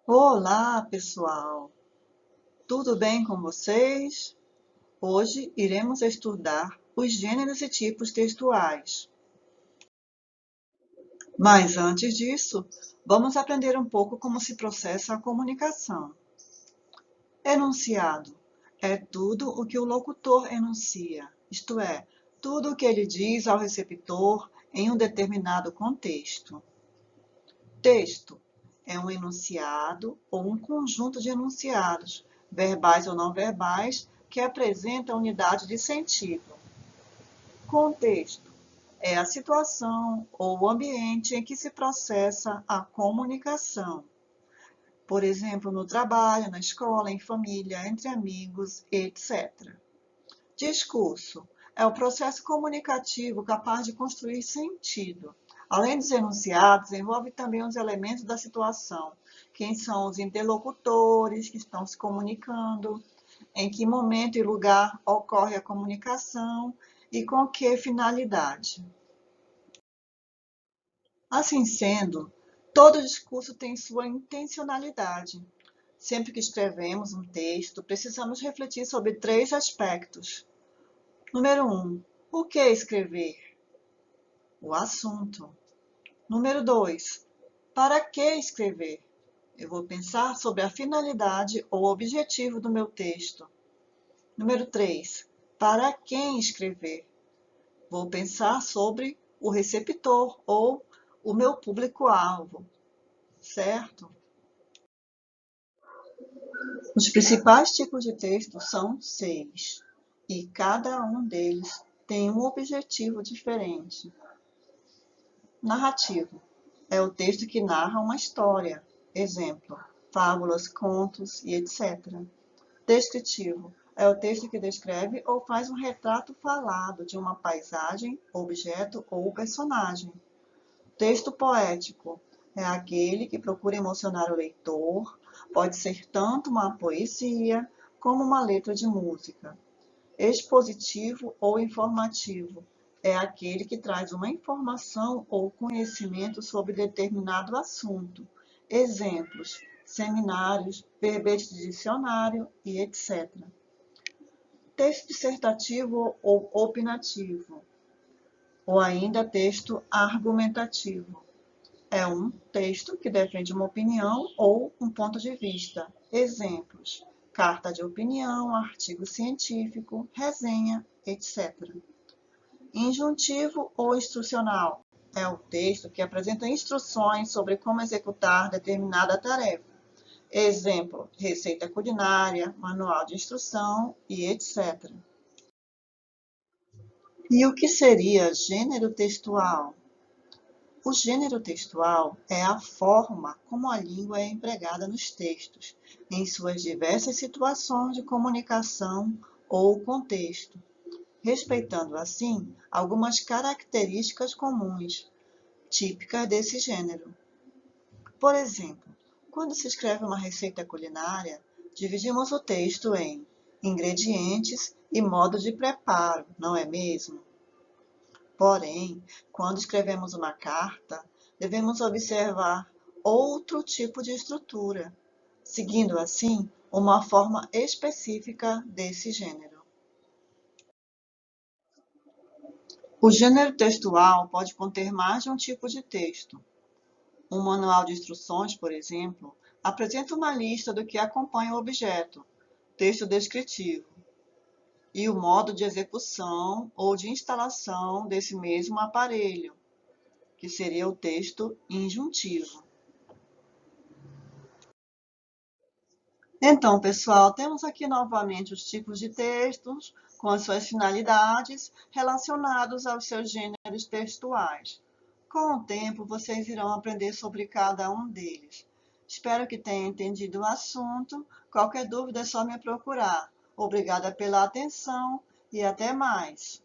Olá, pessoal! Tudo bem com vocês? Hoje iremos estudar os gêneros e tipos textuais. Mas antes disso, vamos aprender um pouco como se processa a comunicação. Enunciado é tudo o que o locutor enuncia, isto é, tudo o que ele diz ao receptor em um determinado contexto. Texto é um enunciado ou um conjunto de enunciados, verbais ou não verbais, que apresenta unidade de sentido. Contexto é a situação ou o ambiente em que se processa a comunicação. Por exemplo, no trabalho, na escola, em família, entre amigos, etc. Discurso é o processo comunicativo capaz de construir sentido. Além dos enunciados, envolve também os elementos da situação. Quem são os interlocutores que estão se comunicando, em que momento e lugar ocorre a comunicação e com que finalidade. Assim sendo, todo discurso tem sua intencionalidade. Sempre que escrevemos um texto, precisamos refletir sobre três aspectos. Número 1. O que escrever? O assunto. Número 2. Para que escrever? Eu vou pensar sobre a finalidade ou objetivo do meu texto. Número 3. Para quem escrever? Vou pensar sobre o receptor ou o meu público-alvo, certo? Os principais tipos de texto são 6, e cada um deles tem um objetivo diferente. Narrativo é o texto que narra uma história, exemplo, fábulas, contos e etc. Descritivo é o texto que descreve ou faz um retrato falado de uma paisagem, objeto ou personagem. Texto poético é aquele que procura emocionar o leitor, pode ser tanto uma poesia como uma letra de música. Expositivo ou informativo é aquele que traz uma informação ou conhecimento sobre determinado assunto. Exemplos: seminários, verbetes de dicionário e etc. Texto dissertativo ou opinativo, ou ainda texto argumentativo. É um texto que defende uma opinião ou um ponto de vista. Exemplos: carta de opinião, artigo científico, resenha, etc. Injuntivo ou instrucional é o texto que apresenta instruções sobre como executar determinada tarefa. Exemplo: receita culinária, manual de instrução e etc. E o que seria gênero textual? O gênero textual é a forma como a língua é empregada nos textos, em suas diversas situações de comunicação ou contexto, respeitando assim algumas características comuns, típicas desse gênero. Por exemplo, quando se escreve uma receita culinária, dividimos o texto em ingredientes e modo de preparo, não é mesmo? Porém, quando escrevemos uma carta, devemos observar outro tipo de estrutura, seguindo assim uma forma específica desse gênero. O gênero textual pode conter mais de um tipo de texto. Um manual de instruções, por exemplo, apresenta uma lista do que acompanha o objeto, texto descritivo, e o modo de execução ou de instalação desse mesmo aparelho, que seria o texto injuntivo. Então, pessoal, temos aqui novamente os tipos de textos com as suas finalidades relacionados aos seus gêneros textuais. Com o tempo, vocês irão aprender sobre cada um deles. Espero que tenham entendido o assunto. Qualquer dúvida é só me procurar. Obrigada pela atenção e até mais.